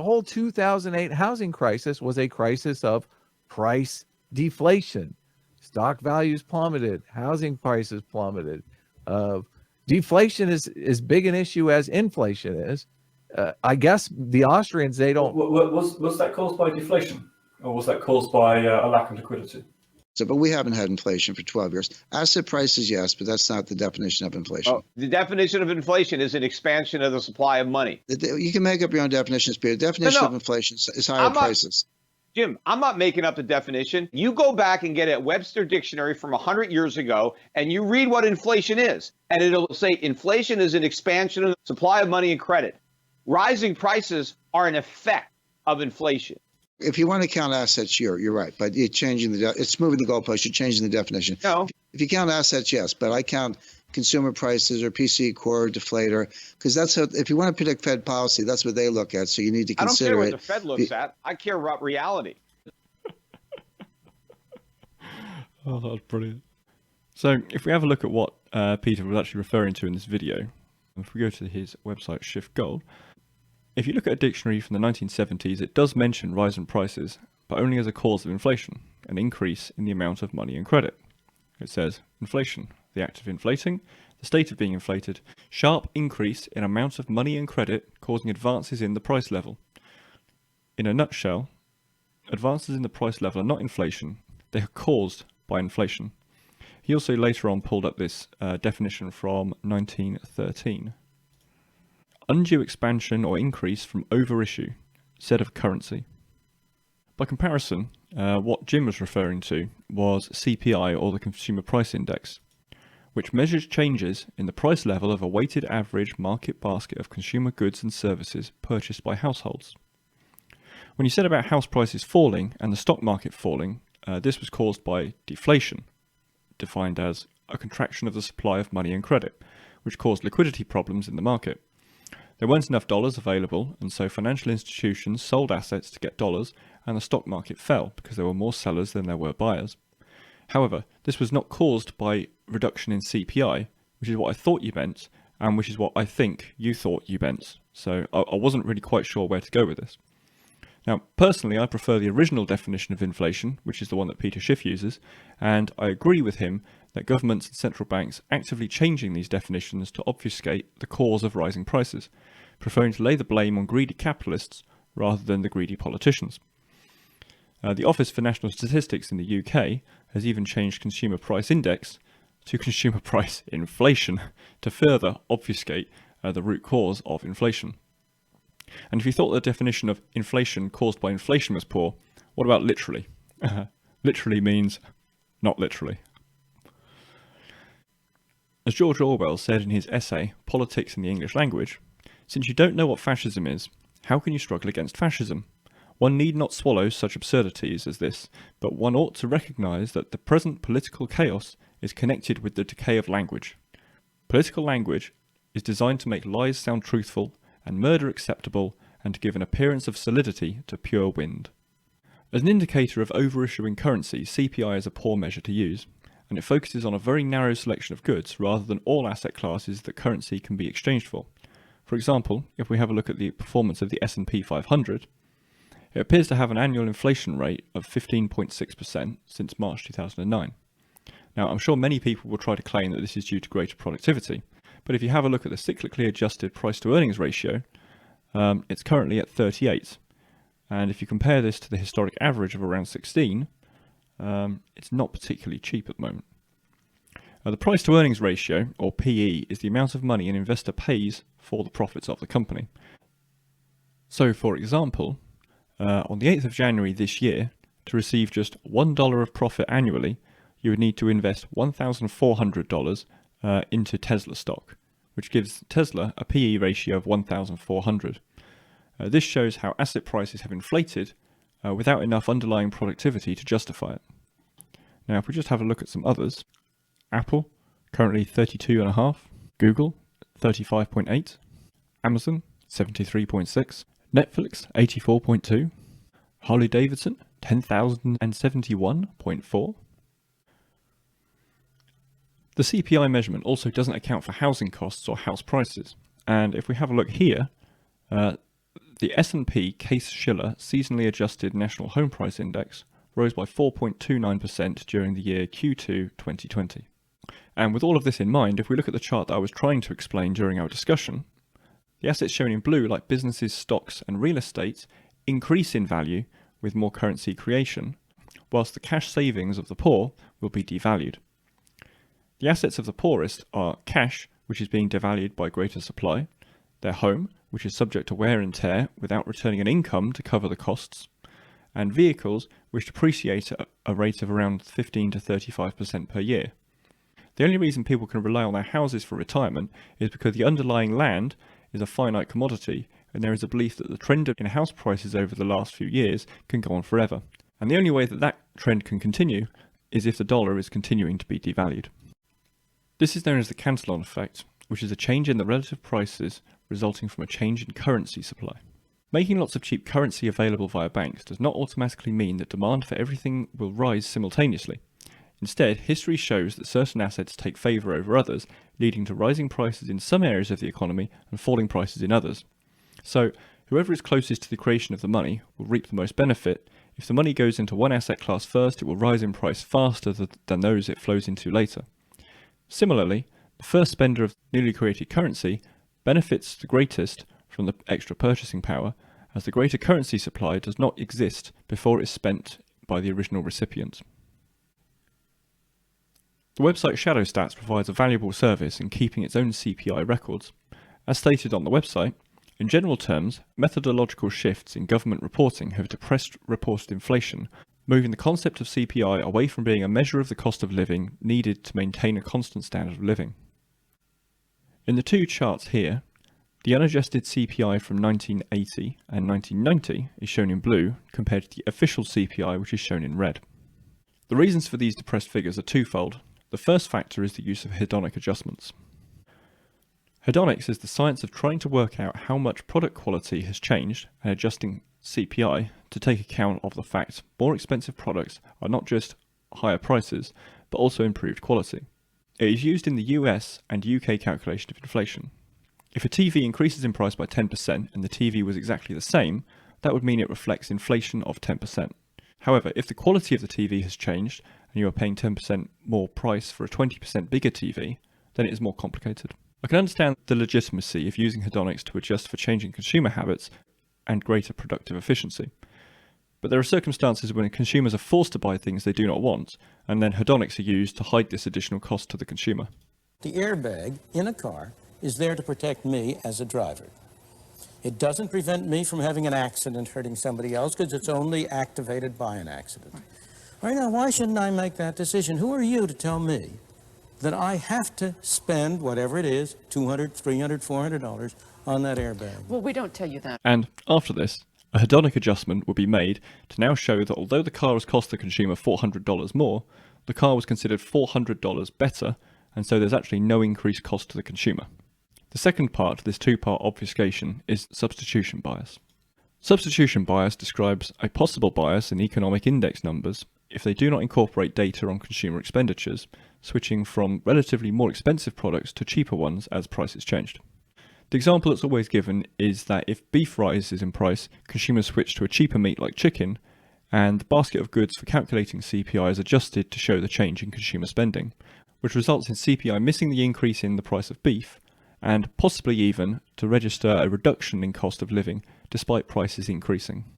whole 2008 housing crisis was a crisis of price deflation. Stock values plummeted, housing prices plummeted. Deflation is as big an issue as inflation is. I guess the Austrians, they don't. Was that caused by deflation, or was that caused by a lack of liquidity? So, but we haven't had inflation for 12 years. Asset prices, yes, but that's not the definition of inflation. Oh, the definition of inflation is an expansion of the supply of money. You can make up your own definitions, Peter. The definition of inflation is higher prices. Jim, I'm not making up the definition. You go back and get a Webster dictionary from 100 years ago, and you read what inflation is. And it'll say inflation is an expansion of the supply of money and credit. Rising prices are an effect of inflation. If you want to count assets, you're right. But you're changing it's moving the goalpost. You're changing the definition. No. If you count assets, yes. But I count consumer prices or PCE core deflator, because that's how, if you want to predict Fed policy, that's what they look at. So you need to consider it. I don't care what the Fed looks at. I care about reality. Oh, that's brilliant. So if we have a look at what Peter was actually referring to in this video, if we go to his website, Shift Gold, if you look at a dictionary from the 1970s, it does mention rise in prices, but only as a cause of inflation, an increase in the amount of money and credit. It says, inflation, the act of inflating, the state of being inflated, sharp increase in amount of money and credit causing advances in the price level. In a nutshell, advances in the price level are not inflation, they are caused by inflation. He also later on pulled up this definition from 1913. Undue expansion or increase from overissue, said of currency. By comparison, what Jim was referring to was CPI, or the Consumer Price Index, which measures changes in the price level of a weighted average market basket of consumer goods and services purchased by households. When you said about house prices falling and the stock market falling, this was caused by deflation, defined as a contraction of the supply of money and credit, which caused liquidity problems in the market. There weren't enough dollars available, and so financial institutions sold assets to get dollars, and the stock market fell because there were more sellers than there were buyers. However, this was not caused by reduction in CPI, which is what I thought you meant, and which is what I think you thought you meant. So I wasn't really quite sure where to go with this. Now, personally, I prefer the original definition of inflation, which is the one that Peter Schiff uses, and I agree with him that governments and central banks actively changing these definitions to obfuscate the cause of rising prices, preferring to lay the blame on greedy capitalists rather than the greedy politicians. The Office for National Statistics in the UK has even changed Consumer Price Index to Consumer Price Inflation to further obfuscate the root cause of inflation. And if you thought the definition of inflation caused by inflation was poor, what about literally? Literally means not literally. As George Orwell said in his essay, Politics in the English Language, since you don't know what fascism is, how can you struggle against fascism? One need not swallow such absurdities as this, but one ought to recognise that the present political chaos is connected with the decay of language. Political language is designed to make lies sound truthful and murder acceptable, and to give an appearance of solidity to pure wind. As an indicator of overissuing currency, CPI is a poor measure to use, and it focuses on a very narrow selection of goods rather than all asset classes that currency can be exchanged for. For example, if we have a look at the performance of the S&P 500, it appears to have an annual inflation rate of 15.6% since March 2009. Now, I'm sure many people will try to claim that this is due to greater productivity, but if you have a look at the cyclically adjusted price-to-earnings ratio, it's currently at 38. And if you compare this to the historic average of around 16, it's not particularly cheap at the moment. The price-to-earnings ratio, or PE, is the amount of money an investor pays for the profits of the company. So, for example, on the 8th of January this year, to receive just $1 of profit annually, you would need to invest $1,400 into Tesla stock, which gives Tesla a PE ratio of 1,400. This shows how asset prices have inflated without enough underlying productivity to justify it. Now, if we just have a look at some others, Apple, currently 32.5, Google, 35.8, Amazon, 73.6, Netflix, 84.2, Harley-Davidson, 10,071.4. The CPI measurement also doesn't account for housing costs or house prices, and if we have a look here, the S&P Case-Shiller Seasonally Adjusted National Home Price Index rose by 4.29% during the year Q2 2020. And with all of this in mind, if we look at the chart that I was trying to explain during our discussion, the assets shown in blue, like businesses, stocks and real estate, increase in value with more currency creation, whilst the cash savings of the poor will be devalued. The assets of the poorest are cash, which is being devalued by greater supply, their home, which is subject to wear and tear without returning an income to cover the costs, and vehicles, which depreciate at a rate of around 15 to 35% per year. The only reason people can rely on their houses for retirement is because the underlying land is a finite commodity, and there is a belief that the trend in house prices over the last few years can go on forever. And the only way that that trend can continue is if the dollar is continuing to be devalued. This is known as the Cantillon effect, which is a change in the relative prices resulting from a change in currency supply. Making lots of cheap currency available via banks does not automatically mean that demand for everything will rise simultaneously. Instead, history shows that certain assets take favour over others, leading to rising prices in some areas of the economy and falling prices in others. So, whoever is closest to the creation of the money will reap the most benefit. If the money goes into one asset class first, it will rise in price faster than those it flows into later. Similarly, the first spender of newly created currency benefits the greatest from the extra purchasing power, as the greater currency supply does not exist before it is spent by the original recipient. The website ShadowStats provides a valuable service in keeping its own CPI records. As stated on the website, in general terms, methodological shifts in government reporting have depressed reported inflation, moving the concept of CPI away from being a measure of the cost of living needed to maintain a constant standard of living. In the two charts here, the unadjusted CPI from 1980 and 1990 is shown in blue compared to the official CPI, which is shown in red. The reasons for these depressed figures are twofold. The first factor is the use of hedonic adjustments. Hedonics is the science of trying to work out how much product quality has changed and adjusting CPI to take account of the fact more expensive products are not just higher prices, but also improved quality. It is used in the US and UK calculation of inflation. If a TV increases in price by 10% and the TV was exactly the same, that would mean it reflects inflation of 10%. However, if the quality of the TV has changed and you are paying 10% more price for a 20% bigger TV, then it is more complicated. I can understand the legitimacy of using hedonics to adjust for changing consumer habits and greater productive efficiency. But there are circumstances when consumers are forced to buy things they do not want, and then hedonics are used to hide this additional cost to the consumer. The airbag in a car is there to protect me as a driver. It doesn't prevent me from having an accident hurting somebody else because it's only activated by an accident. All right, now, why shouldn't I make that decision? Who are you to tell me that I have to spend whatever it is, $200, $300, $400 on that airbag? Well, we don't tell you that. And after this, a hedonic adjustment will be made to now show that although the car has cost the consumer $400 more, the car was considered $400 better, and so there's actually no increased cost to the consumer. The second part of this two-part obfuscation is substitution bias. Substitution bias describes a possible bias in economic index numbers if they do not incorporate data on consumer expenditures, switching from relatively more expensive products to cheaper ones as prices changed. The example that's always given is that if beef rises in price, consumers switch to a cheaper meat like chicken, and the basket of goods for calculating CPI is adjusted to show the change in consumer spending, which results in CPI missing the increase in the price of beef, and possibly even to register a reduction in cost of living despite prices increasing.